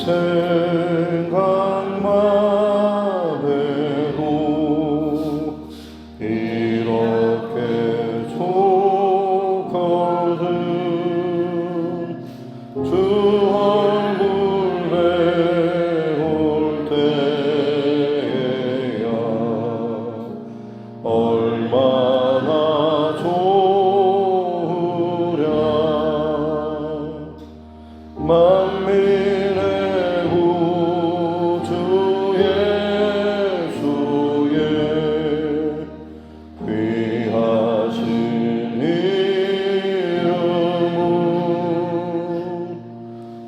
생각만 해도 이렇게 좋거든. 주 얼굴 배울 때야 얼마나 좋으랴. 만민의 구주 예수의 귀하신 이름은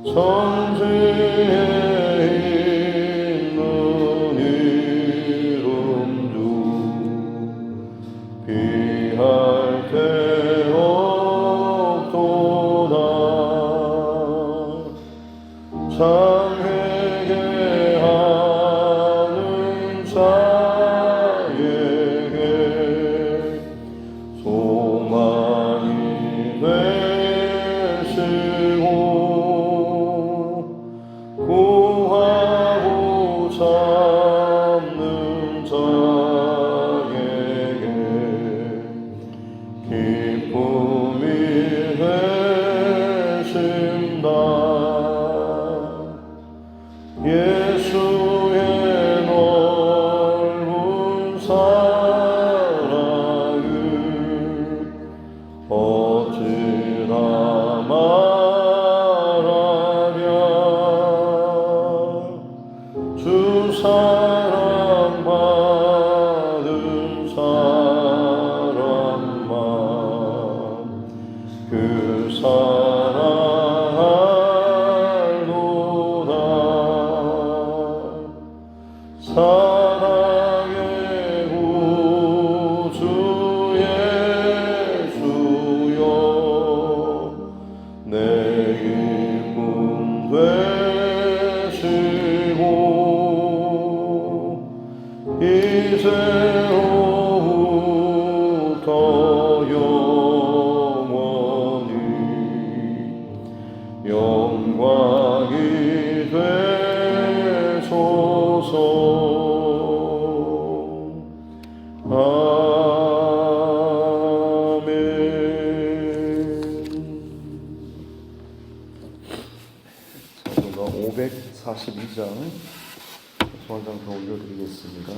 천지에 있는 이름 중 비할 데 없도다. 장에게 하는 자에게 소망이 되시고 구하고 잡는 자에게 기쁨이 되신다. 예수의 넓은 사랑을 어찌나 말하랴. 주 사랑받은 사람만 그 사랑할도다. 사랑의 구주 예수여 내 기쁨 되시고 이제로부터 영원히 영광이 되소서. 아멘. 찬송가 542장 소원장표 올려드리겠습니다.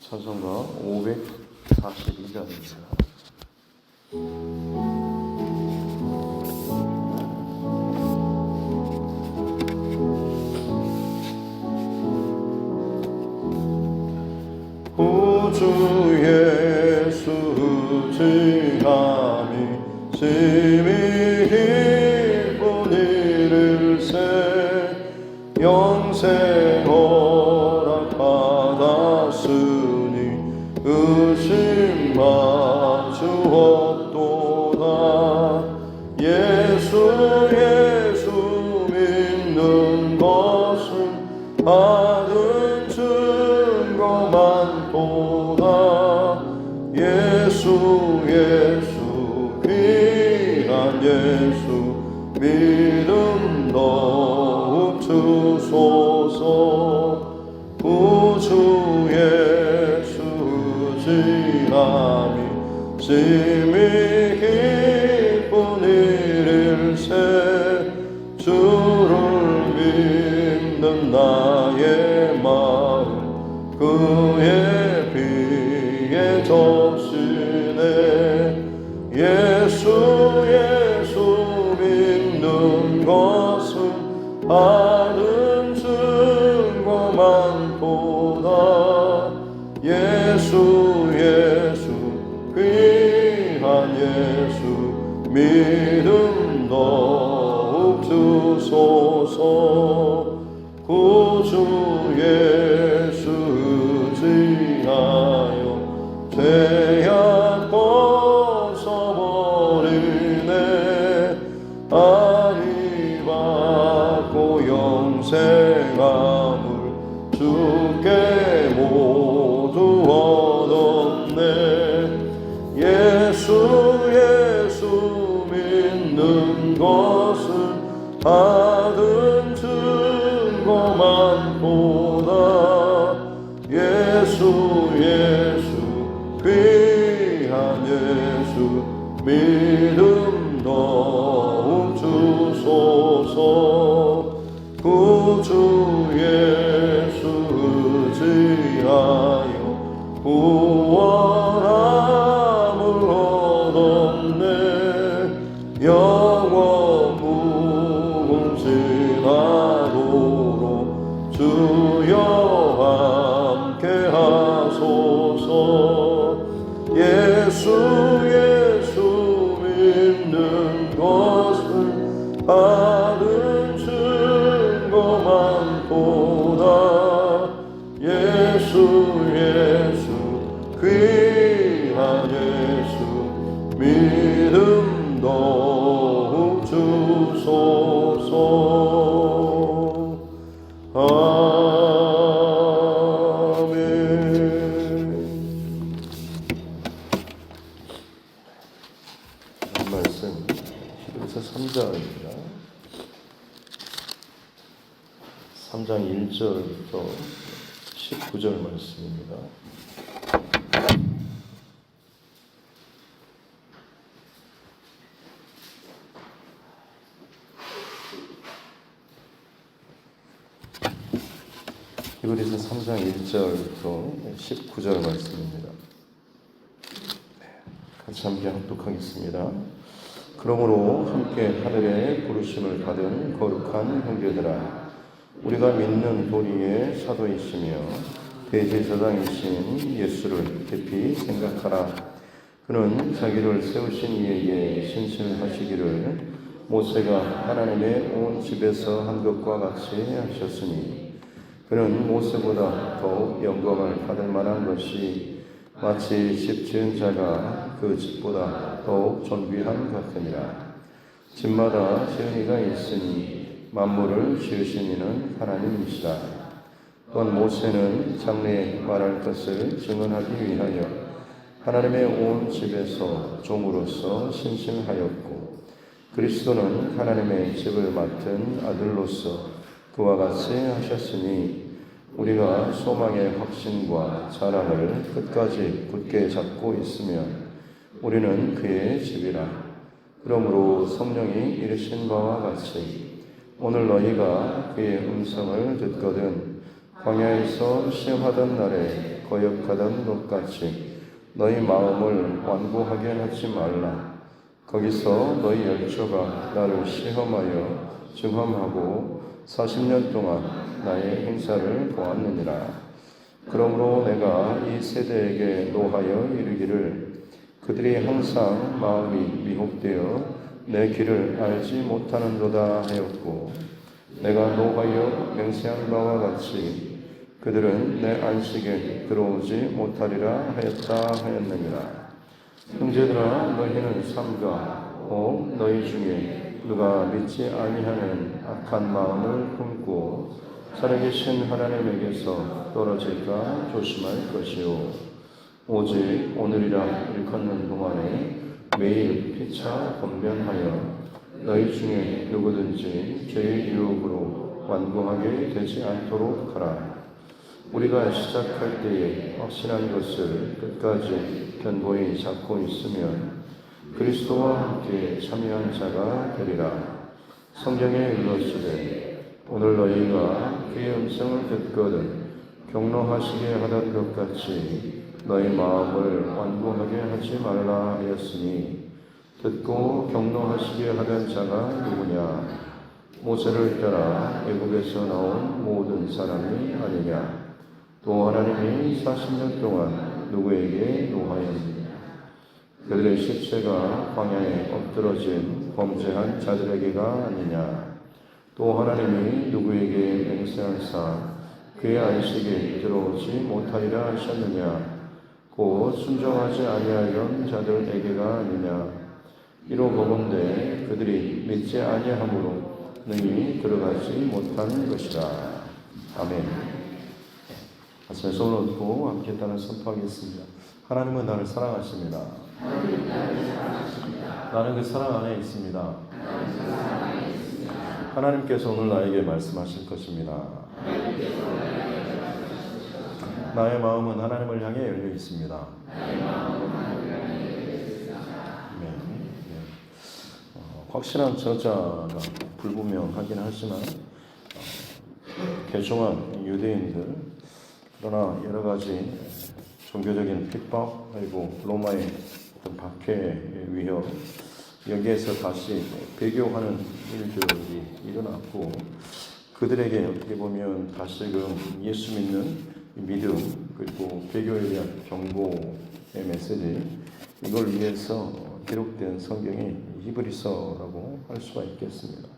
찬송가 542장입니다. 구주 예수 지감이 심히 기쁜 이를세 영생 허락받았으니 의심할 수 없도다. 예수 믿는 것은 받은 증거 많도다. 예수 귀한 예수 믿음 더욱 주소서. 구주 예수 지감이 심히 기쁜 일일세 주를 믿는 나의 마음 그의 피에 적시네. 예수 믿는 것은 받은 증거 많도다. 예수 귀한 예수 믿음 더욱 주소서. 구주 예수 지하여 죄악 벗어버리네. 아니 받고 영생함을 주께 모두 얻었네. 예수 믿는 것은 받은 주 믿음 더욱 주소서. 구주 예수 의지하여 구원함을 얻었네. 영원 무궁진하도록 주여 함께 하소서. 예수 믿는 것을 받은 증거 많도다. 예수 귀한 예수 믿음 더욱 주소서. 아멘. 말씀 히브리서 3장입니다. 3장 1절부터 19절 말씀입니다. 히브리서 3장 1절부터 19절 말씀입니다. 같이 함께 합독하겠습니다. 그러므로 함께 하늘의 부르심을 받은 거룩한 형제들아, 우리가 믿는 도리의 사도이시며 대제사장이신 예수를 깊이 생각하라. 그는 자기를 세우신 이에게 신실하시기를 모세가 하나님의 온 집에서 한 것과 같이 하셨으니, 그는 모세보다 더욱 영광을 받을 만한 것이 마치 집 지은 자가 그 집보다 더욱 존귀한 같으니라. 집마다 지은이가 있으니 만물을 지으신 이는 하나님이시라. 또한 모세는 장래에 말할 것을 증언하기 위하여 하나님의 온 집에서 종으로서 신실하였고, 그리스도는 하나님의 집을 맡은 아들로서 그와 같이 하셨으니, 우리가 소망의 확신과 자랑을 끝까지 굳게 잡고 있으면 우리는 그의 집이라. 그러므로 성령이 이르신 바와 같이 오늘 너희가 그의 음성을 듣거든 광야에서 시험하던 날에 거역하던 것 같이 너희 마음을 완고하게 하지 말라. 거기서 너희 열조가 나를 시험하여 증험하고 40년 동안 나의 행사를 보았느니라. 그러므로 내가 이 세대에게 노하여 이르기를, 그들이 항상 마음이 미혹되어 내 길을 알지 못하는도다 하였고, 내가 노하여 맹세한 바와 같이 그들은 내 안식에 들어오지 못하리라 하였다 하였느니라. 형제들아, 너희는 삼가 혹 너희 중에 누가 믿지 아니하는 악한 마음을 품고 살아계신 하나님에게서 떨어질까 조심할 것이요, 오직 오늘이라 일컫는 동안에 매일 피차 권면하여 너희 중에 누구든지 죄의 유혹으로 완고하게 되지 않도록 하라. 우리가 시작할 때에 확신한 것을 끝까지 견고히 잡고 있으면 그리스도와 함께 참여한 자가 되리라. 성경에 이르시되, 오늘 너희가 그의 음성을 듣거든 경노하시게 하던 것 같이 너희 마음을 완고하게 하지 말라 하였으니, 듣고 경노하시게 하던 자가 누구냐? 모세를 따라 애굽에서 나온 모든 사람이 아니냐? 또 하나님이 40년 동안 누구에게 노하였느냐? 그들의 시체가 광야에 엎드러진 범죄한 자들에게가 아니냐? 또 하나님이 누구에게 맹세하사 그의 안식에 들어오지 못하리라 하셨느냐? 곧 순종하지 아니하던 자들에게가 아니냐? 이로 보건대 그들이 믿지 아니함으로 능히 들어가지 못하는 것이라. 아멘. 같이 손을 놓고 함께 따라 선포하겠습니다. 하나님은 나를 사랑하십니다. 나는 그 사랑 안에 있습니다. 하나님께서 오늘 나에게 말씀하실 것입니다. 나의 마음은 하나님을 향해 열려 있습니다. 아멘. 확실한 저자가 불분명하긴 하지만 개종한 유대인들, 그러나 여러 가지 종교적인 핍박 그리고 로마의 어떤 박해의 위협, 여기에서 다시 배교하는 일들이 일어났고, 그들에게 어떻게 보면 다시금 예수 믿는 믿음 그리고 배교에 대한 경고의 메시지, 이걸 위해서 기록된 성경이 히브리서라고 할 수가 있겠습니다.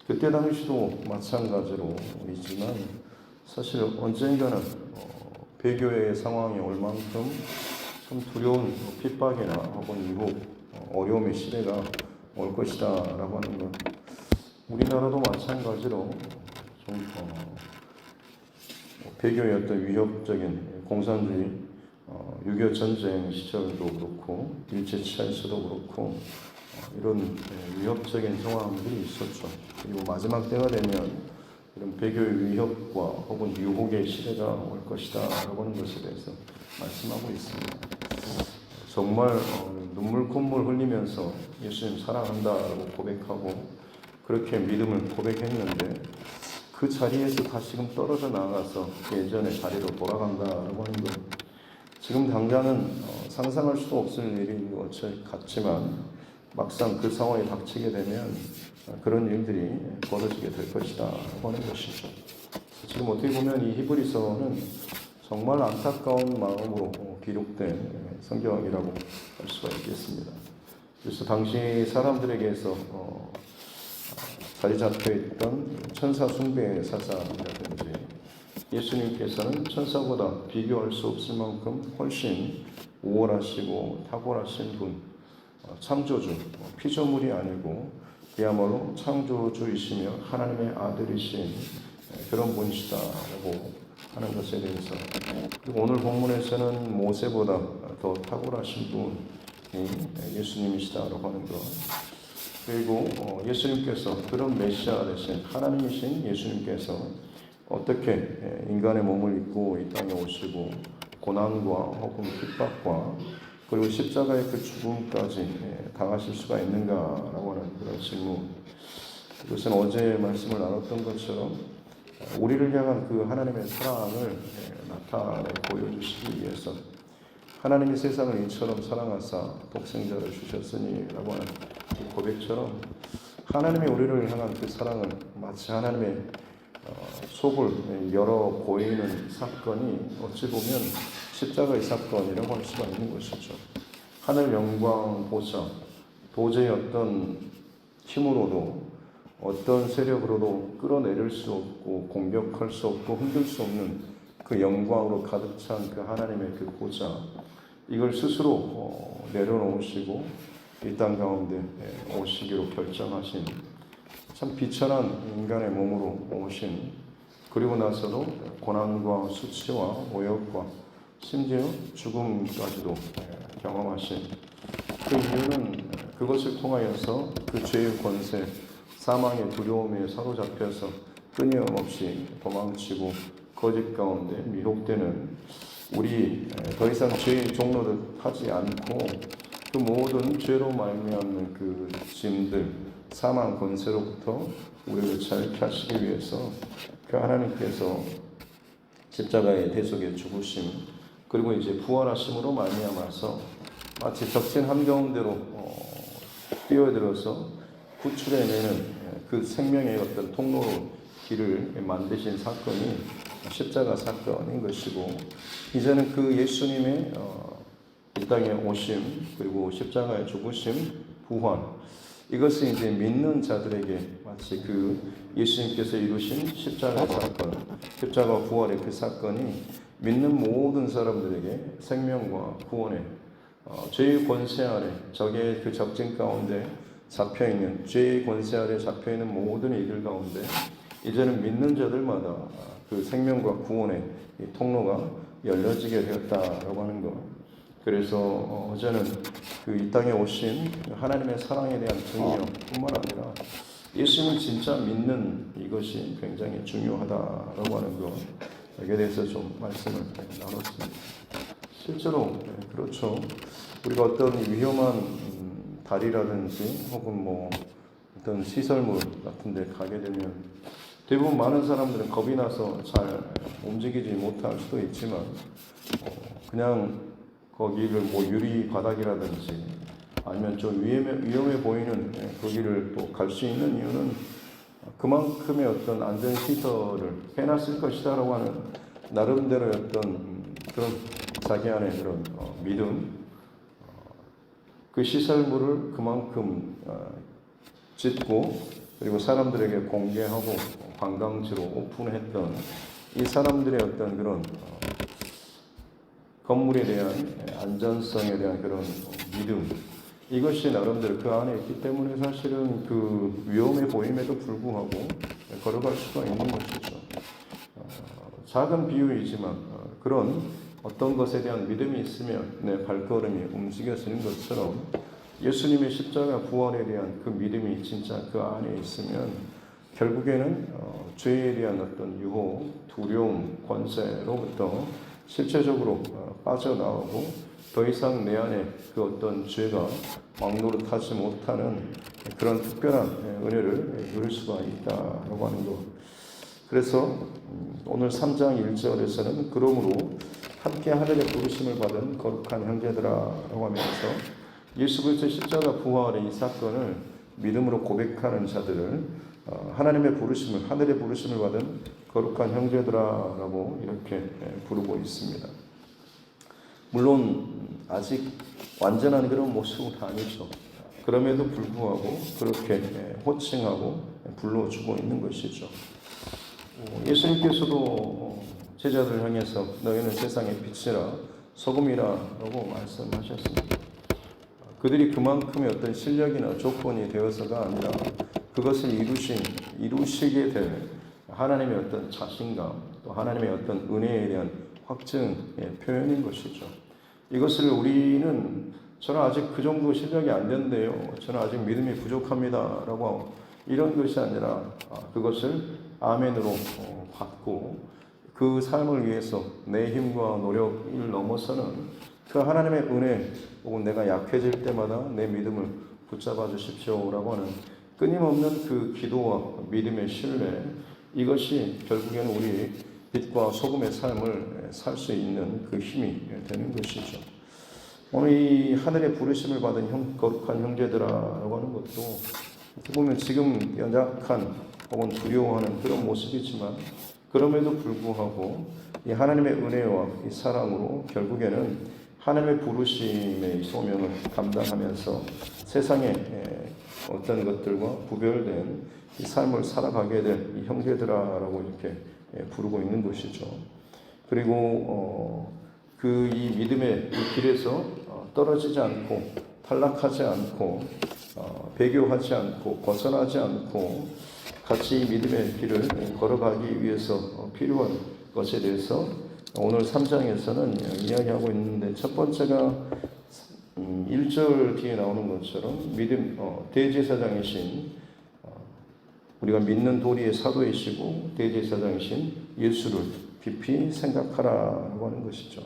그때 당시도 마찬가지로 있지만 사실 언젠가는 배교의 상황이 올 만큼 좀 두려운 핍박이나 혹은 유혹, 어려움의 시대가 올 것이다 라고 하는 것, 우리나라도 마찬가지로 좀 배교의 어떤 위협적인 공산주의, 6.25 전쟁 시절도 그렇고 일제치하에서도 그렇고 이런 위협적인 상황들이 있었죠. 그리고 마지막 때가 되면 이런 배교의 위협과 혹은 유혹의 시대가 올 것이다 라고 하는 것에 대해서 말씀하고 있습니다. 정말 눈물 콧물 흘리면서 예수님 사랑한다라고 고백하고 그렇게 믿음을 고백했는데, 그 자리에서 다시금 떨어져 나가서 예전의 자리로 돌아간다라고 하는 것, 지금 당장은 상상할 수도 없을 일인 것 같지만 막상 그 상황에 닥치게 되면 그런 일들이 벌어지게 될 것이다 라고 하는 것이죠. 지금 어떻게 보면 이 히브리서는 정말 안타까운 마음으로 기록된 성경이라고 할 수가 있겠습니다. 그래서 당시 사람들에게서 자리 잡혀있던 천사 숭배의 사상이라든지, 예수님께서는 천사보다 비교할 수 없을 만큼 훨씬 우월하시고 탁월하신 분, 창조주, 피조물이 아니고 그야말로 창조주이시며 하나님의 아들이신 그런 분이시다라고 하는 것에 대해서, 그리고 오늘 본문에서는 모세보다 더 탁월하신 분이 예수님이시다라고 하는 것, 그리고 예수님께서 그런 메시아 되신 하나님이신 예수님께서 어떻게 인간의 몸을 입고 이 땅에 오시고 고난과 혹은 핍박과 그리고 십자가의 그 죽음까지 당하실 수가 있는가라고 하는 그런 질문, 이것은 어제 말씀을 나눴던 것처럼 우리를 향한 그 하나님의 사랑을 나타내 보여주시기 위해서 하나님이 세상을 이처럼 사랑하사 독생자를 주셨으니 라고 하는 그 고백처럼, 하나님이 우리를 향한 그 사랑은 마치 하나님의 속을 열어 보이는 사건이 어찌 보면 십자가의 사건이라고 할 수가 있는 것이죠. 하늘 영광 보사 도저히 어떤 힘으로도 어떤 세력으로도 끌어내릴 수 없고 공격할 수 없고 흔들 수 없는 그 영광으로 가득 찬 그 하나님의 그 보좌, 이걸 스스로 내려놓으시고 이 땅 가운데 오시기로 결정하신, 참 비천한 인간의 몸으로 오신, 그리고 나서도 고난과 수치와 모욕과 심지어 죽음까지도 경험하신 그 이유는, 그것을 통하여서 그 죄의 권세, 사망의 두려움에 사로잡혀서 끊임없이 도망치고 거짓 가운데 미혹되는 우리, 더 이상 죄의 종로를 하지 않고 그 모든 죄로 말미암는 그 짐들, 사망 권세로부터 우리를 자유케 하시기 위해서 그 하나님께서 십자가의 대속에 죽으심, 그리고 이제 부활하심으로 말미암아서 마치 적신 한가운데로 뛰어들어서 구출해내는 그 생명의 어떤 통로 길을 만드신 사건이 십자가 사건인 것이고, 이제는 그 예수님의 이 땅에 오심, 그리고 십자가의 죽으심, 부활, 이것은 이제 믿는 자들에게 마치 그 예수님께서 이루신 십자가 사건, 십자가 부활의 그 사건이 믿는 모든 사람들에게 생명과 구원의 죄의 권세 아래, 적의 그 적진 가운데 잡혀있는, 죄의 권세 아래 잡혀있는 모든 이들 가운데 이제는 믿는 자들마다 그 생명과 구원의 이 통로가 열려지게 되었다라고 하는 것. 그래서 어제는 그 이 땅에 오신 하나님의 사랑에 대한 증명뿐만 아니라 예수님을 진짜 믿는 이것이 굉장히 중요하다라고 하는 것, 여기에 대해서 좀 말씀을 나눴습니다. 실제로 그렇죠. 우리가 어떤 위험한 다리라든지 혹은 뭐 어떤 시설물 같은 데 가게 되면 대부분 많은 사람들은 겁이 나서 잘 움직이지 못할 수도 있지만 그냥 거기를 뭐 유리 바닥이라든지 아니면 좀 위험해 보이는 거기를 또 갈 수 있는 이유는 그만큼의 어떤 안전 시설을 해놨을 것이다라고 하는 나름대로의 어떤 그런 자기 안의 그런 믿음, 그 시설물을 그만큼 짓고 그리고 사람들에게 공개하고 관광지로 오픈했던 이 사람들의 어떤 그런 건물에 대한 안전성에 대한 그런 믿음, 이것이 나름대로 그 안에 있기 때문에 사실은 그 위험해 보임에도 불구하고 걸어갈 수가 있는 것이죠. 작은 비유이지만 그런 어떤 것에 대한 믿음이 있으면 내 발걸음이 움직여지는 것처럼 예수님의 십자가 부활에 대한 그 믿음이 진짜 그 안에 있으면 결국에는 죄에 대한 어떤 유혹, 두려움, 권세로부터 실체적으로 빠져나오고 더 이상 내 안에 그 어떤 죄가 왕노릇하지 못하는 그런 특별한 은혜를 누릴 수가 있다라고 하는 것. 그래서 오늘 3장 1절에서는 그러므로 함께 하늘의 부르심을 받은 거룩한 형제들아라고 하면서 예수 그리스도의 십자가 부활의 이 사건을 믿음으로 고백하는 자들을 하나님의 부르심을, 하늘의 부르심을 받은 거룩한 형제들아라고 이렇게 부르고 있습니다. 물론 아직 완전한 그런 모습은 아니죠. 그럼에도 불구하고 그렇게 호칭하고 불러주고 있는 것이죠. 예수님께서도 제자들을 향해서 너희는 세상의 빛이라 소금이라고 말씀하셨습니다. 그들이 그만큼의 어떤 실력이나 조건이 되어서가 아니라 그것을 이루시게 될 하나님의 어떤 자신감, 또 하나님의 어떤 은혜에 대한 확증의 표현인 것이죠. 이것을 우리는 저는 아직 그 정도 실력이 안 된대요. 저는 아직 믿음이 부족합니다. 라고 이런 것이 아니라 그것을 아멘으로 받고 그 삶을 위해서 내 힘과 노력을 넘어서는 그 하나님의 은혜 혹은 내가 약해질 때마다 내 믿음을 붙잡아 주십시오라고 하는 끊임없는 그 기도와 믿음의 신뢰, 이것이 결국에는 우리 빛과 소금의 삶을 살 수 있는 그 힘이 되는 것이죠. 오늘 이 하늘의 부르심을 받은 거룩한 형제들아라고 하는 것도 어떻게 보면 지금 연약한 혹은 두려워하는 그런 모습이지만 그럼에도 불구하고 이 하나님의 은혜와 이 사랑으로 결국에는 하나님의 부르심의 소명을 감당하면서 세상의 어떤 것들과 구별된 이 삶을 살아가게 될 이 형제들아라고 이렇게 부르고 있는 것이죠. 그리고 그 이 믿음의 이 길에서 떨어지지 않고 탈락하지 않고 배교하지 않고 벗어나지 않고 같이 이 믿음의 길을 걸어가기 위해서 필요한 것에 대해서 오늘 3장에서는 이야기하고 있는데, 첫 번째가 1절 뒤에 나오는 것처럼 믿음 대제사장이신 우리가 믿는 도리의 사도이시고 대제사장이신 예수를 깊이 생각하라고 하는 것이죠.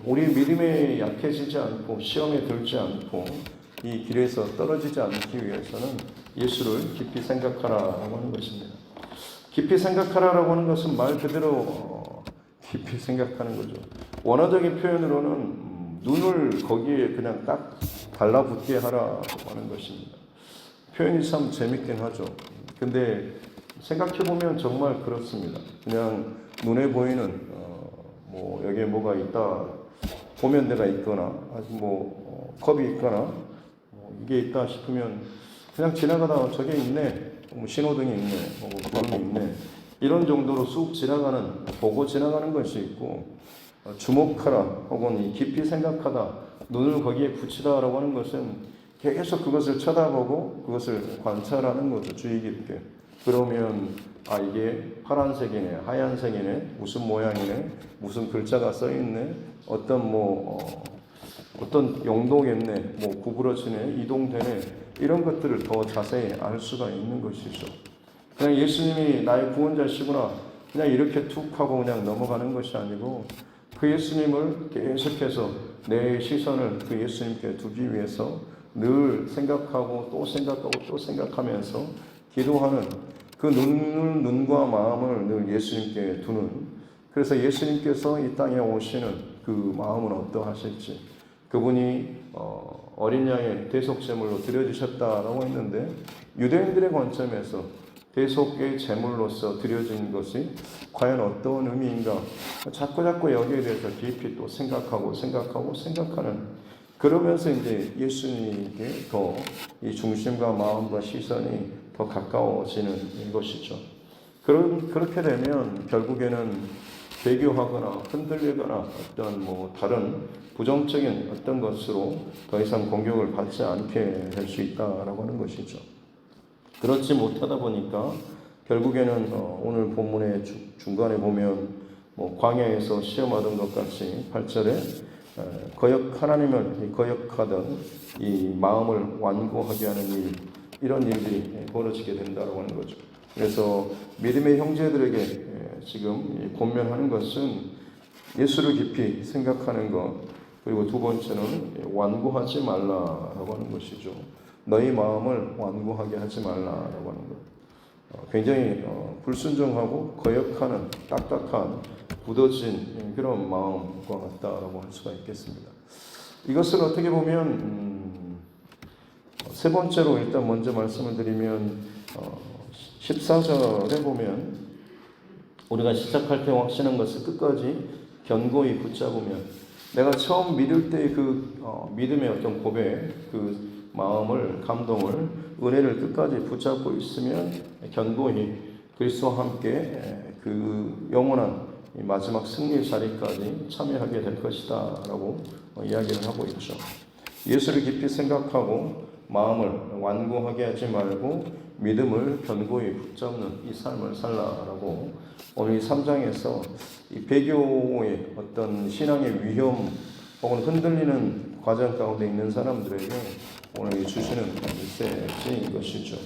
우리 믿음에 약해지지 않고 시험에 들지 않고 이 길에서 떨어지지 않기 위해서는 예수를 깊이 생각하라고 하는 것입니다. 깊이 생각하라고 하는 것은 말 그대로 깊이 생각하는 거죠. 원어적인 표현으로는 눈을 거기에 그냥 딱 달라붙게 하라고 하는 것입니다. 표현이 참 재밌긴 하죠. 근데 생각해보면 정말 그렇습니다. 그냥 눈에 보이는 뭐 여기에 뭐가 있다, 보면대가 있거나 아직 뭐 컵이 있거나 이게 있다 싶으면 그냥 지나가다 저게 있네, 뭐 신호등이 있네, 뭐 구멍이 있네, 이런 정도로 쑥 지나가는, 보고 지나가는 것이 있고, 주목하라 혹은 깊이 생각하다, 눈을 거기에 붙이다라고 하는 것은 계속 그것을 쳐다보고 그것을 관찰하는 거죠. 주의 깊게. 그러면 이게 파란색이네, 하얀색이네, 무슨 모양이네, 무슨 글자가 써 있네, 어떤 어떤 용도겠네, 뭐 구부러지네, 이동되네, 이런 것들을 더 자세히 알 수가 있는 것이죠. 그냥 예수님이 나의 구원자시구나 그냥 이렇게 툭 하고 그냥 넘어가는 것이 아니고, 그 예수님을 계속해서 내 시선을 그 예수님께 두기 위해서 늘 생각하고 또 생각하고 또 생각하면서 기도하는 그 눈과 마음을 늘 예수님께 두는, 그래서 예수님께서 이 땅에 오시는 그 마음은 어떠하실지, 그분이 어린 양의 대속제물로 드려주셨다라고 했는데, 유대인들의 관점에서 대속의 제물로서 드려진 것이 과연 어떤 의미인가 자꾸 여기에 대해서 깊이 또 생각하는, 그러면서 이제 예수님께 더 이 중심과 마음과 시선이 더 가까워지는 것이죠. 그렇게 되면 결국에는 배교하거나 흔들리거나 어떤 다른 부정적인 어떤 것으로 더 이상 공격을 받지 않게 될 수 있다라고 하는 것이죠. 그렇지 못하다 보니까 결국에는 오늘 본문의 중간에 보면 광야에서 시험하던 것 같이 8절에 하나님을 거역하던 이 마음을 완고하게 하는 일, 이런 일들이 벌어지게 된다고 하는 거죠. 그래서 믿음의 형제들에게 지금 권면하는 것은 예수를 깊이 생각하는 것, 그리고 두 번째는 완고하지 말라라고 하는 것이죠. 너희 마음을 완고하게 하지 말라라고 하는 것. 굉장히 불순종하고 거역하는 딱딱한 굳어진 그런 마음과 같다라고 할 수가 있겠습니다. 이것을 어떻게 보면 세 번째로 일단 먼저 말씀을 드리면 14절에 보면 우리가 시작할 때 확신한 것을 끝까지 견고히 붙잡으면, 내가 처음 믿을 때 그 믿음의 어떤 고백, 그 마음을, 감동을, 은혜를 끝까지 붙잡고 있으면 견고히 그리스도와 함께 그 영원한 마지막 승리 자리까지 참여하게 될 것이다 라고 이야기를 하고 있죠. 예수를 깊이 생각하고 마음을 완고하게 하지 말고 믿음을 견고히 붙잡는 이 삶을 살라라고 오늘 이 3장에서 이 배교의 어떤 신앙의 위험 혹은 흔들리는 과정 가운데 있는 사람들에게 오늘 주시는 메시지인 것이죠.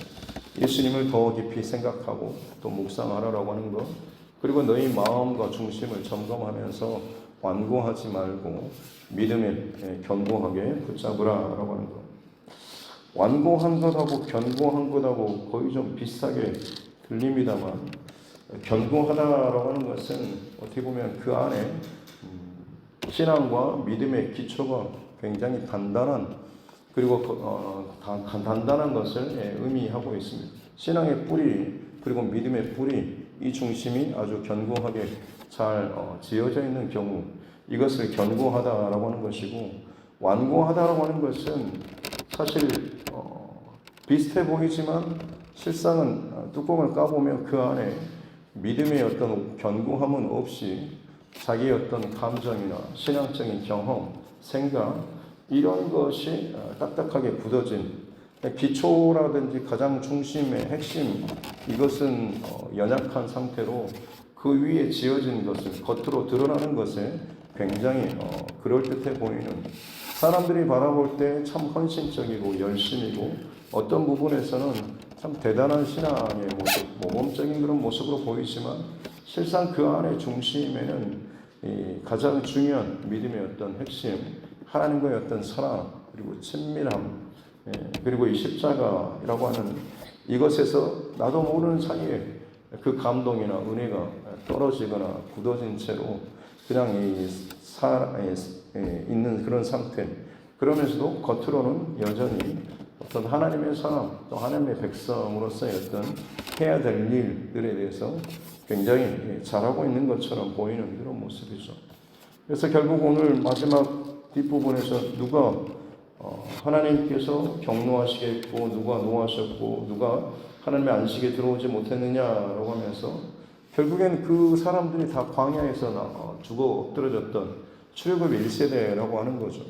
예수님을 더 깊이 생각하고 또 묵상하라고 하는 것, 그리고 너희 마음과 중심을 점검하면서 완고하지 말고 믿음에 견고하게 붙잡으라라고 하는 것. 완고한 것하고 견고한 것하고 거의 좀 비슷하게 들립니다만, 견고하다라고 하는 것은 어떻게 보면 그 안에 신앙과 믿음의 기초가 굉장히 단단한, 그리고 단단한 것을 의미하고 있습니다. 신앙의 뿌리 그리고 믿음의 뿌리, 이 중심이 아주 견고하게 잘 지어져 있는 경우, 이것을 견고하다라고 하는 것이고, 완고하다라고 하는 것은 사실 비슷해 보이지만 실상은 뚜껑을 까보면 그 안에 믿음의 어떤 견고함은 없이 자기의 어떤 감정이나 신앙적인 경험, 생각, 이런 것이 딱딱하게 굳어진 기초라든지 가장 중심의 핵심, 이것은 연약한 상태로 그 위에 지어진 것을, 겉으로 드러나는 것에 굉장히 그럴듯해 보이는, 사람들이 바라볼 때 참 헌신적이고 열심이고 어떤 부분에서는 참 대단한 신앙의 모습, 모범적인 그런 모습으로 보이지만 실상 그 안의 중심에는 이 가장 중요한 믿음의 어떤 핵심, 하나님과의 어떤 사랑, 그리고 친밀함, 그리고 이 십자가라고 하는 이것에서 나도 모르는 사이에 그 감동이나 은혜가 떨어지거나 굳어진 채로 그냥 있는 그런 상태, 그러면서도 겉으로는 여전히 어떤 하나님의 사람, 또 하나님의 백성으로서의 어떤 해야 될 일들에 대해서 굉장히 잘하고 있는 것처럼 보이는 그런 모습이죠. 그래서 결국 오늘 마지막 뒷부분에서 누가 하나님께서 경노하시겠고 누가 노하셨고 누가 하나님의 안식에 들어오지 못했느냐라고 하면서 결국엔 그 사람들이 다 광야에서 죽어 엎드러졌던 출애굽 1세대라고 하는 거죠.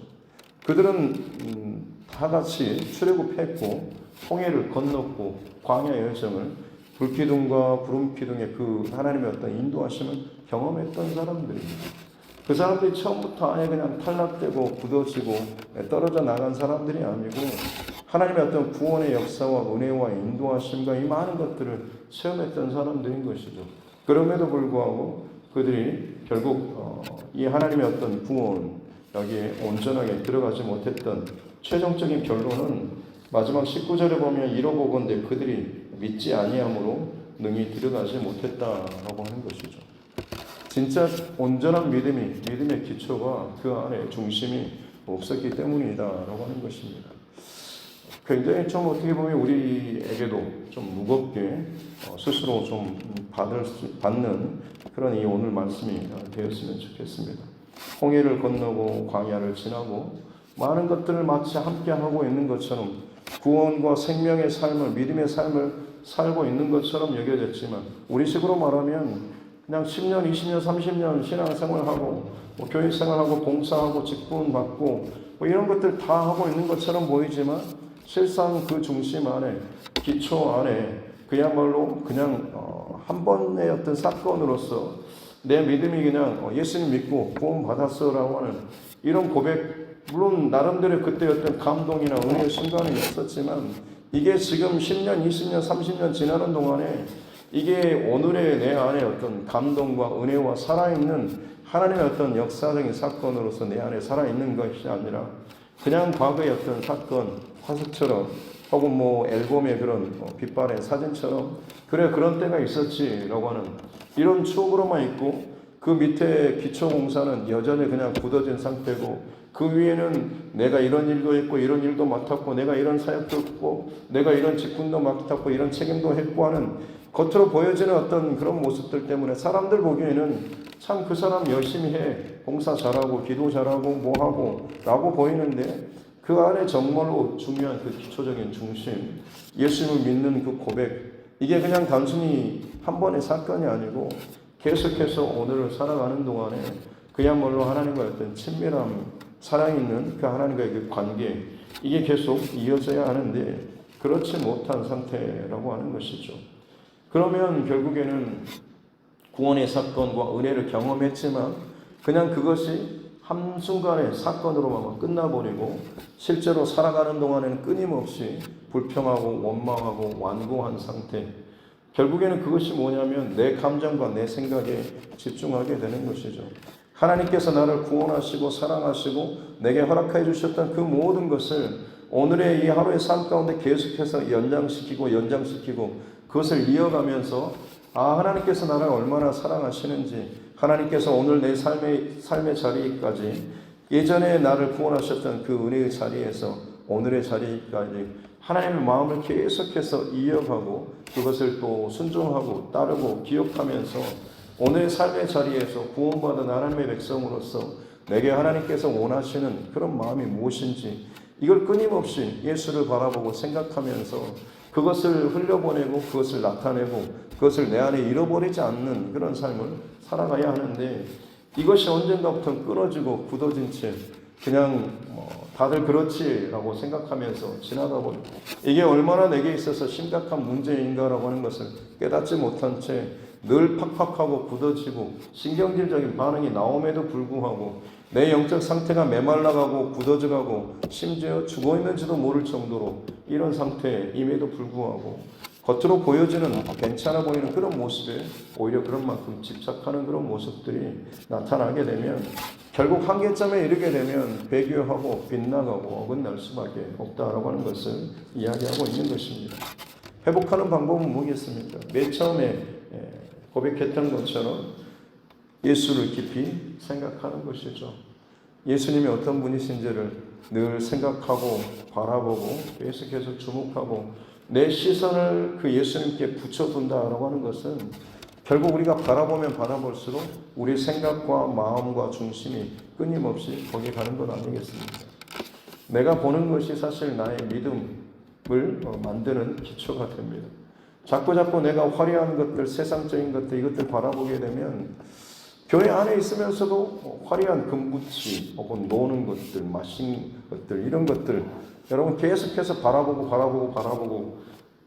그들은 다 같이 출애굽했고 홍해를 건넜고 광야 여정을 불기둥과 구름기둥의 그 하나님의 어떤 인도하심을 경험했던 사람들입니다. 그 사람들이 처음부터 아예 그냥 탈락되고 굳어지고 떨어져 나간 사람들이 아니고 하나님의 어떤 구원의 역사와 은혜와 인도하심과 이 많은 것들을 체험했던 사람들인 것이죠. 그럼에도 불구하고 그들이 결국 이 하나님의 어떤 구원, 여기에 온전하게 들어가지 못했던 최종적인 결론은 마지막 19절에 보면 이러보건대 그들이 믿지 아니함으로 능히 들어가지 못했다라고 하는 것이죠. 진짜 온전한 믿음의 기초가 그 안에 중심이 없었기 때문이다라고 하는 것입니다. 굉장히 좀 어떻게 보면 우리에게도 좀 무겁게 스스로 좀 받는 그런 이 오늘 말씀이 되었으면 좋겠습니다. 홍해를 건너고 광야를 지나고 많은 것들을 마치 함께 하고 있는 것처럼 구원과 생명의 삶을, 믿음의 삶을 살고 있는 것처럼 여겨졌지만 우리 식으로 말하면 그냥 10년, 20년, 30년 신앙생활하고 교회 생활하고 봉사하고 직분 받고 이런 것들 다 하고 있는 것처럼 보이지만 실상 그 중심 안에, 기초 안에 그야말로 그냥 한 번의 어떤 사건으로서 내 믿음이 그냥 예수님 믿고 구원 받았어라고 하는 이런 고백, 물론 나름대로 그때 어떤 감동이나 은혜의 순간이 있었지만 이게 지금 10년, 20년, 30년 지나는 동안에 이게 오늘의 내 안에 어떤 감동과 은혜와 살아있는 하나님의 어떤 역사적인 사건으로서 내 안에 살아있는 것이 아니라 그냥 과거의 어떤 사건, 화석처럼 혹은 앨범의 그런 빛바랜 사진처럼 그래 그런 때가 있었지라고 하는 이런 추억으로만 있고 그 밑에 기초공사는 여전히 그냥 굳어진 상태고 그 위에는 내가 이런 일도 했고 이런 일도 맡았고 내가 이런 사역도 했고 내가 이런 직분도 맡았고 이런 책임도 했고 하는 겉으로 보여지는 어떤 그런 모습들 때문에 사람들 보기에는 참 그 사람 열심히 해 봉사 잘하고 기도 잘하고 뭐하고 라고 보이는데 그 안에 정말로 중요한 그 기초적인 중심 예수님을 믿는 그 고백 이게 그냥 단순히 한 번의 사건이 아니고 계속해서 오늘을 살아가는 동안에 그야말로 하나님과의 어떤 친밀함 살아있는 그 하나님과의 그 관계 이게 계속 이어져야 하는데 그렇지 못한 상태라고 하는 것이죠. 그러면 결국에는 구원의 사건과 은혜를 경험했지만 그냥 그것이 한순간의 사건으로만 끝나버리고 실제로 살아가는 동안에는 끊임없이 불평하고 원망하고 완고한 상태 결국에는 그것이 뭐냐면 내 감정과 내 생각에 집중하게 되는 것이죠. 하나님께서 나를 구원하시고 사랑하시고 내게 허락해 주셨던 그 모든 것을 오늘의 이 하루의 삶 가운데 계속해서 연장시키고 그것을 이어가면서 하나님께서 나를 얼마나 사랑하시는지 하나님께서 오늘 내 삶의 자리까지 예전에 나를 구원하셨던 그 은혜의 자리에서 오늘의 자리까지 하나님의 마음을 계속해서 이어가고 그것을 또 순종하고 따르고 기억하면서 오늘의 삶의 자리에서 구원받은 하나님의 백성으로서 내게 하나님께서 원하시는 그런 마음이 무엇인지 이걸 끊임없이 예수를 바라보고 생각하면서 그것을 흘려보내고 그것을 나타내고 그것을 내 안에 잃어버리지 않는 그런 삶을 살아가야 하는데 이것이 언젠가부터 끊어지고 굳어진 채 그냥 다들 그렇지라고 생각하면서 지나가 버리고 이게 얼마나 내게 있어서 심각한 문제인가라고 하는 것을 깨닫지 못한 채 늘 팍팍하고 굳어지고 신경질적인 반응이 나옴에도 불구하고 내 영적 상태가 메말라가고 굳어져가고 심지어 죽어있는지도 모를 정도로 이런 상태임에도 불구하고 겉으로 보여지는 괜찮아 보이는 그런 모습에 오히려 그런 만큼 집착하는 그런 모습들이 나타나게 되면 결국 한계점에 이르게 되면 배교하고 빗나가고 어긋날 수밖에 없다라고 하는 것을 이야기하고 있는 것입니다. 회복하는 방법은 뭐겠습니까? 맨 처음에 고백했던 것처럼 예수를 깊이 생각하는 것이죠. 예수님이 어떤 분이신지를 늘 생각하고 바라보고 계속해서 주목하고 내 시선을 그 예수님께 붙여둔다라고 하는 것은 결국 우리가 바라보면 바라볼수록 우리 생각과 마음과 중심이 끊임없이 거기 가는 것 아니겠습니까? 내가 보는 것이 사실 나의 믿음을 만드는 기초가 됩니다. 자꾸 내가 화려한 것들, 세상적인 것들, 이것들 바라보게 되면 교회 안에 있으면서도 화려한 금붙이 혹은 노는 것들, 마신 것들, 이런 것들 여러분 계속해서 바라보고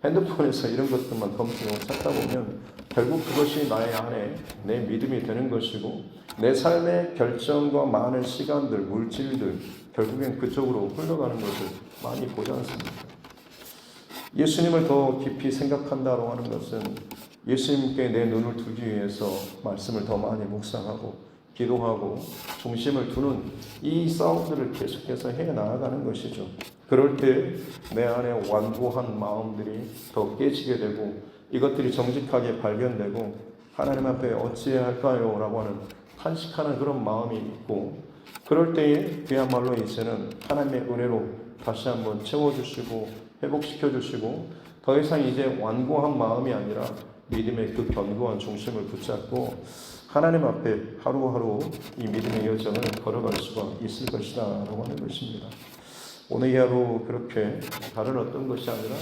핸드폰에서 이런 것들만 검색하고 찾다 보면 결국 그것이 나의 안에 내 믿음이 되는 것이고 내 삶의 결정과 많은 시간들, 물질들 결국엔 그쪽으로 흘러가는 것을 많이 보지 않습니까? 예수님을 더 깊이 생각한다고 하는 것은 예수님께 내 눈을 두기 위해서 말씀을 더 많이 묵상하고 기도하고 중심을 두는 이 싸움들을 계속해서 해 나아가는 것이죠. 그럴 때 내 안에 완고한 마음들이 더 깨지게 되고 이것들이 정직하게 발견되고 하나님 앞에 어찌해야 할까요? 라고 하는 탄식하는 그런 마음이 있고 그럴 때에 그야말로 이제는 하나님의 은혜로 다시 한번 채워주시고 회복시켜주시고 더 이상 이제 완고한 마음이 아니라 믿음의 그 견고한 중심을 붙잡고 하나님 앞에 하루하루 이 믿음의 여정을 걸어갈 수가 있을 것이다 라고 하는 것입니다. 오늘 이 하루 그렇게 다른 어떤 것이 아니라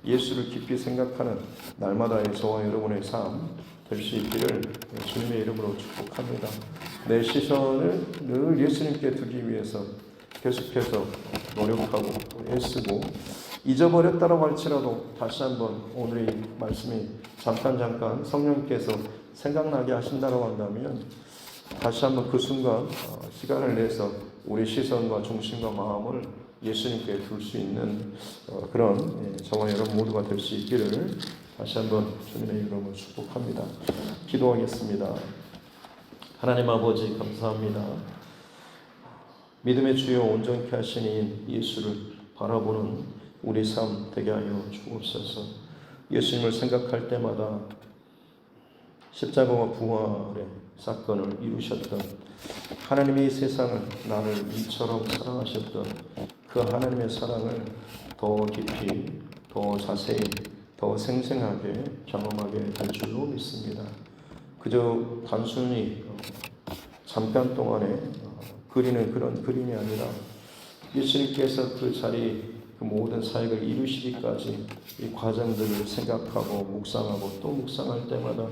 예수를 깊이 생각하는 날마다의 저와 여러분의 삶 될 수 있기를 주님의 이름으로 축복합니다. 내 시선을 늘 예수님께 두기 위해서 계속해서 노력하고 애쓰고 잊어버렸다고 할지라도 다시 한번 오늘의 말씀이 잠깐 성령께서 생각나게 하신다고 한다면 다시 한번 그 순간 시간을 내서 우리 시선과 중심과 마음을 예수님께 둘 수 있는 그런 저와 여러분 모두가 될 수 있기를 다시 한번 주님의 이름으로 축복합니다. 기도하겠습니다. 하나님 아버지 감사합니다. 믿음의 주여 온전케 하시니 예수를 바라보는 우리 삶 되게 하여 주옵소서. 예수님을 생각할 때마다 십자가와 부활의 사건을 이루셨던 하나님이 세상을 나를 이처럼 사랑하셨던 그 하나님의 사랑을 더 깊이, 더 자세히, 더 생생하게 경험하게 될 줄로 믿습니다. 그저 단순히 잠깐 동안에 그리는 그런 그림이 아니라 예수님께서 그 자리 그 모든 사역을 이루시기까지 이 과정들을 생각하고 묵상하고 또 묵상할 때마다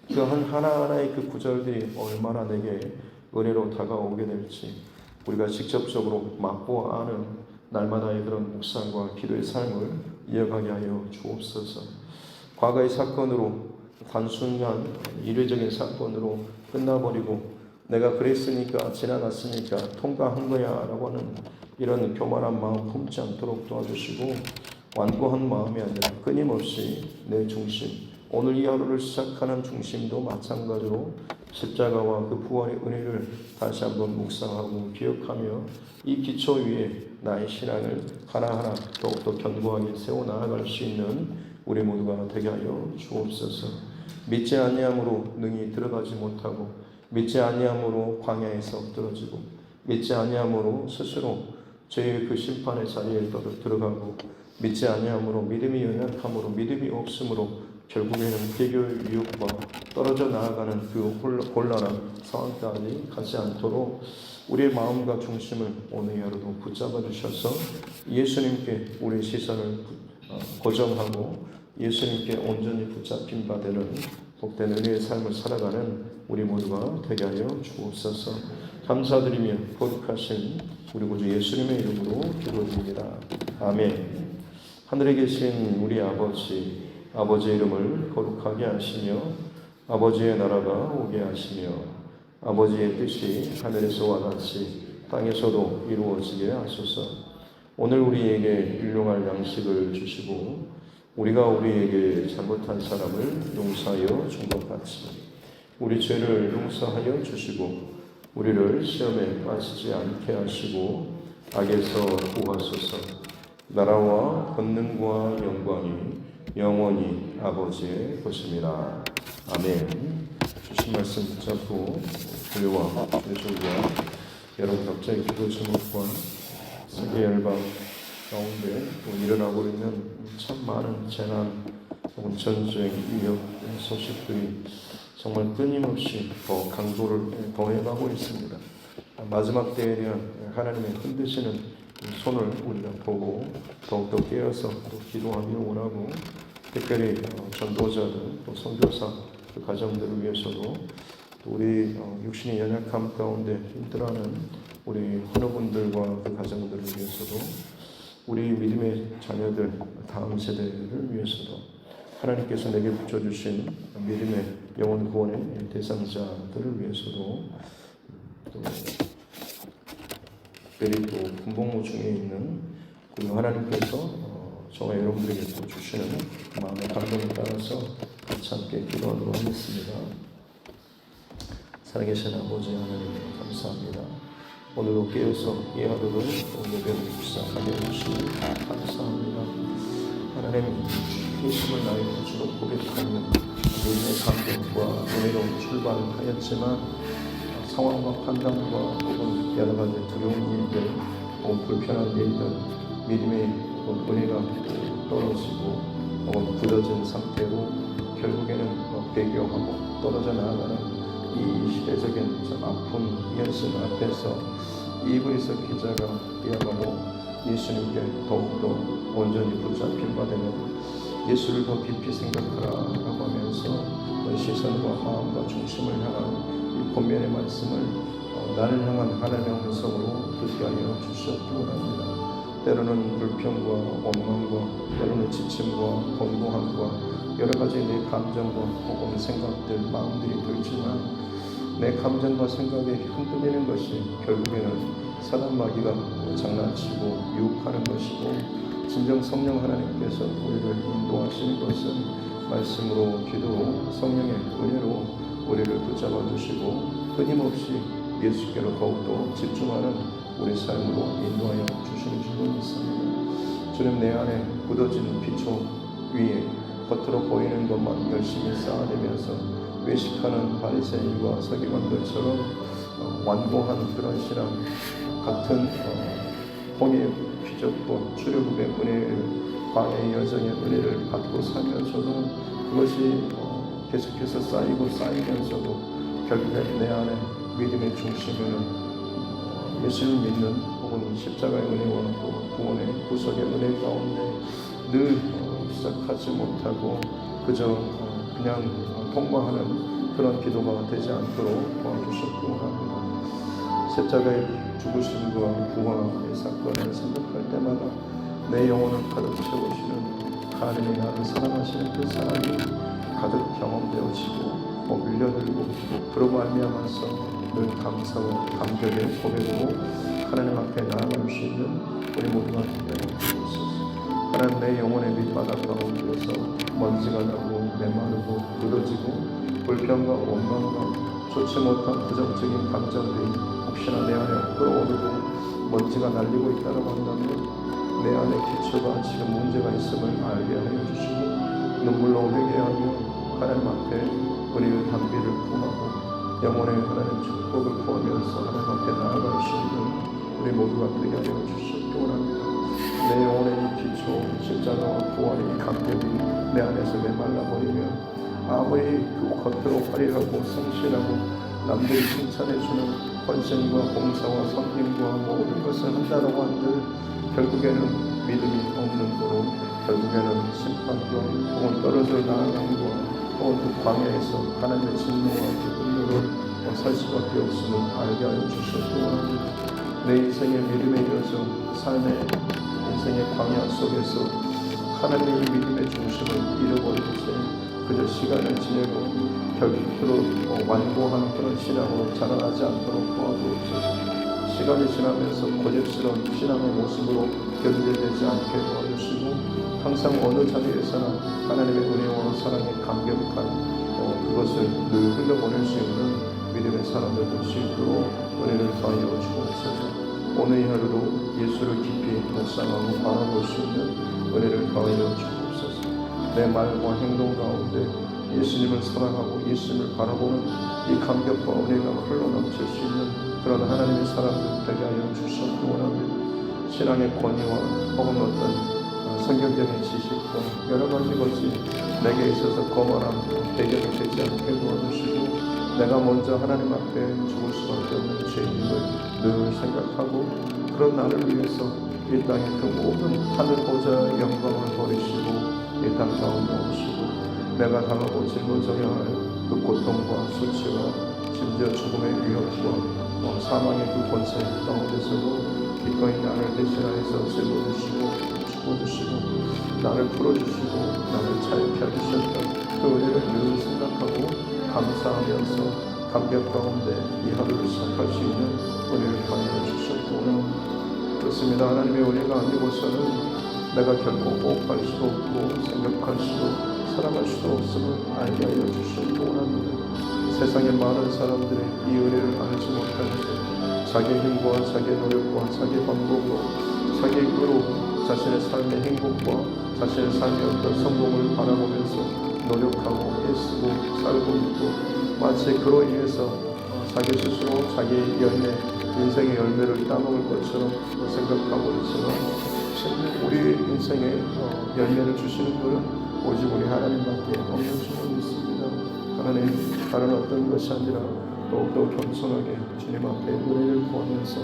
그 하나하나의 그 구절들이 얼마나 내게 은혜로 다가오게 될지 우리가 직접적으로 맛보아 아는 날마다의 그런 묵상과 기도의 삶을 이어가게 하여 주옵소서. 과거의 사건으로 단순한 일회적인 사건으로 끝나버리고 내가 그랬으니까 지나갔으니까 통과한 거야 라고 하는 이런 교만한 마음 품지 않도록 도와주시고 완고한 마음이 아니라 끊임없이 내 중심 오늘 이 하루를 시작하는 중심도 마찬가지로 십자가와 그 부활의 은혜를 다시 한번 묵상하고 기억하며 이 기초 위에 나의 신앙을 하나하나 더욱더 견고하게 세워나갈 수 있는 우리 모두가 되게 하여 주옵소서. 믿지 아니함으로 능히 들어가지 못하고 믿지 아니함으로 광야에서 엎드러지고 믿지 아니함으로 스스로 죄의 그 심판의 자리에 들어가고 믿지 아니함으로 믿음이 연약함으로 믿음이 없으므로 결국에는 개교의 유혹과 떨어져 나아가는 그 곤란한 상황까지 가지 않도록 우리의 마음과 중심을 오늘 하루도 붙잡아 주셔서 예수님께 우리의 시선을 고정하고 예수님께 온전히 붙잡힌 바 되는 복된 은혜의 삶을 살아가는 우리 모두가 되게 하여 주옵소서. 감사드리며 거룩하신 우리 구주 예수님의 이름으로 기도드립니다. 아멘. 하늘에 계신 우리 아버지의 이름을 거룩하게 하시며 아버지의 나라가 오게 하시며 아버지의 뜻이 하늘에서와 같이 땅에서도 이루어지게 하소서. 오늘 우리에게 일용할 양식을 주시고 우리가 우리에게 잘못한 사람을 용서하여 준 것 같이 우리 죄를 용서하여 주시고 우리를 시험에 빠지지 않게 하시고 악에서 구하소서. 나라와 권능과 영광이 영원히 아버지의 것입니다. 아멘. 주신 말씀 붙잡고 교회와 교회와 여러분 각자의 기도 제목과 세계 열방 가운데 일어나고 있는 참 많은 재난 혹은 전쟁 위협 소식들이 정말 끊임없이 더 강도를 더해가고 있습니다. 마지막 때에 대한 하나님의 흔드시는 손을 우리가 보고 더욱더 깨어서 또 기도하기를 원하고 특별히 전도자들 또 선교사 그 가정들을 위해서도 또 우리 육신의 연약함 가운데 힘들어하는 우리 헌어분들과 그 가정들을 위해서도 우리 믿음의 자녀들 다음 세대를 위해서도 하나님께서 내게 붙여주신 믿음의 영혼 구원의 대상자들을 위해서도 또 특별히 또 군복무 중에 있는 그 하나님께서 저와 여러분들에게 또 주시는 마음의 감동에 따라서 같이 함께 기도하도록 하겠습니다. 살아계신 아버지 하나님 감사합니다. 오늘도 깨어서 이 하루를 예배를 묵상하게 해주시니 감사합니다. 하나님 예수를 나의 구주로 고백하며 우리의 감격과 은혜로 출발하였지만 상황과 판단과 혹은 여러 가지 두려운 일들 혹은 불편한 일들 믿음의 은혜가 떨어지고 혹은 굳어진 상태로 결국에는 배교하고 떨어져 나아가는 이 시대적인 참 아픈 현실 앞에서 이브리서 기자가 이야말로 예수님께 더욱더 온전히 붙잡힌 바 되면 예수를 더 깊이 생각하라라고 하면서 시선과 마음과 중심을 향한 이 본면의 말씀을 나를 향한 하나님의 음성으로 듣게 하여 주셨기 원합니다. 때로는 불평과 원망과 때로는 지침과 권고함과 여러 가지 내 감정과 혹은 생각들, 마음들이 들지만 내 감정과 생각에 흔들리는 것이 결국에는 사단 마귀가 장난치고 유혹하는 것이고 진정 성령 하나님께서 우리를 인도하시는 것은 말씀으로 기도로 성령의 은혜로 우리를 붙잡아 주시고 끊임없이 예수께로 더욱더 집중하는 우리 삶으로 인도하여 주시는 줄로 믿습니다. 주님 내 안에 굳어진 기초 위에 겉으로 보이는 것만 열심히 쌓아내면서 외식하는 바리새인과 서기관들처럼 완고한 그런 신앙 같은 혼의 귀적과 출애굽의 은혜를 광야의 여정의 은혜를 받고 살면서도 그것이 계속해서 쌓이면서도 결국에 내 안에 믿음의 중심에는 예수를 믿는 혹은 십자가의 은혜와 또 구원의 구속의 은혜 가운데 늘 시작하지 못하고 그저 그냥 통과하는 그런 기도가 되지 않도록 도와주셨기 원합니다. 십자가의 죽으심과 부활의 사건을 생각할 때마다 내 영혼을 가득 채우시는 하나님이 나를 사랑하시는 그 사랑이 가득 경험되어지고 밀려들고 그러고 말미암아서 늘 감사와 감격의 고백으로 하나님 앞에 나아갈 수 있는 우리 모두가 되게 주옵소서. 하나님 내 영혼의 밑바닥 가운데서 먼지가 나고 메마르고 굳어지고 불평과 원망과 좋지 못한 부정적인 감정들이 혹시나 내 안에 끌어오르고 먼지가 날리고 있다고 한다면 내 안에 기초가 지금 문제가 있음을 알게 하여 주시고 눈물로 회개하며 하나님 앞에 우리의 단비를 구하고 영혼의 하나님 축복을 구하면서 하나님 앞에 나아갈 수 있는 우리 모두가 되게 하여 주시기 원합니다. 내 영혼의 이 기초 십자가와 부활의 이 감격이 내 안에서 메말라버리면 아무리 그 겉으로 화려하고 성실하고 남들이 칭찬해주는 헌신과 봉사와 섬김과 모든 것을 한다라고 한들 결국에는 믿음이 없는 거로 결국에는 심판과 혹은 떨어져 나아감과 혹은 그 광야에서 하나님의 진노와 분노를 살 수밖에 없음을 알게 하여 주셨기 원합니다. 내 인생의 믿음의 여정, 삶의 인생의 광야 속에서 하나님의 믿음의 중심을 잃어버린 채 그저 시간을 지내고 결국으로 완고한 그런 신앙으로 자라나지 않도록 도와주옵소서. 시간이 지나면서 고집스러운 신앙의 모습으로 변질되지 않게 도와주시고 항상 어느 자리에서나 하나님의 은혜와 사랑에 감격한 그것을 늘 흘려보낼 수 있는 믿음의 사람들 될 수 있도록 은혜를 더하여 주옵소서. 오늘 이 하루도 예수를 깊이 묵상하고 바라볼 수 있는 은혜를 더하여 주옵소서. 내 말과 행동 가운데 예수님을 사랑하고 예수님을 바라보는 이 감격과 은혜가 흘러넘칠 수 있는 그런 하나님의 사람들 되게 하여 주시기 원합니다. 신앙의 권위와 혹은 어떤 성경적인 지식과 여러 가지 것이 내게 있어서 거만한 배경이 되지 않게 도와주시고 내가 먼저 하나님 앞에 죽을 수밖에 없는 죄인임을 늘 생각하고 그런 나를 위해서 이 땅의 그 모든 하늘 보좌의 영광을 버리시고 이 땅 가운데 오시고 내가 당하고 짊어져야 할 그 고통과 수치와 심지어 죽음의 위협과 사망의 그 권세 가운데서도 기꺼이 나를 대신하여서 짊어지시고 주시고 나를 풀어주시고 나를 자유케 하셨던 그 은혜를 늘 생각하고 감사하면서 감격 가운데 이 하루를 시작할 수 있는 은혜를 더하여 주셨고 그렇습니다. 하나님의 은혜가 아니고서는 내가 결코 호흡할 수도 없고 생각할 수도 사랑할 수도 없음을 알게 하여 주셨고 원합니다. 세상의 많은 사람들의 이 은혜를 알지 못하는 채 자기 힘과 자기 노력과 자기 방법으로 자기 의로 자신의 삶의 행복과 자신의 삶의 어떤 성공을 바라보면서 노력하고 애쓰고 살고 있고 마치 그로 인해서 자기 스스로 자기 열매, 인생의 열매를 따먹을 것처럼 생각하고 있지만 실제 우리 인생의 열매를 주시는 분은 오직 우리 하나님밖에 없는 줄로 믿습니다. 하나님, 다른 어떤 것이 아니라 더욱더 겸손하게 주님 앞에 은혜를 구하면서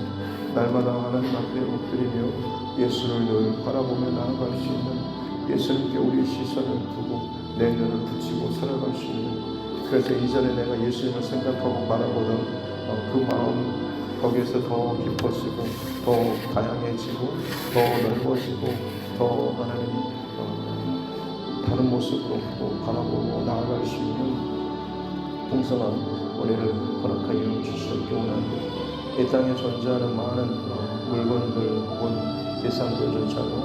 날마다 하나님 앞에 엎드리며 예수를 늘 바라보며 나아갈 수 있는, 예수님께 우리의 시선을 두고 내 눈을 붙이고 살아갈 수 있는, 그래서 이전에 내가 예수님을 생각하고 바라보던 그 마음 거기에서 더 깊어지고 더 다양해지고 더 넓어지고 더 하나님 다른 모습으로 또 바라보고 나아갈 수 있는 풍성한 은혜를 허락하여 주시옵기 원합니다. 이 땅에 존재하는 많은 물건들 혹은 대상들조차도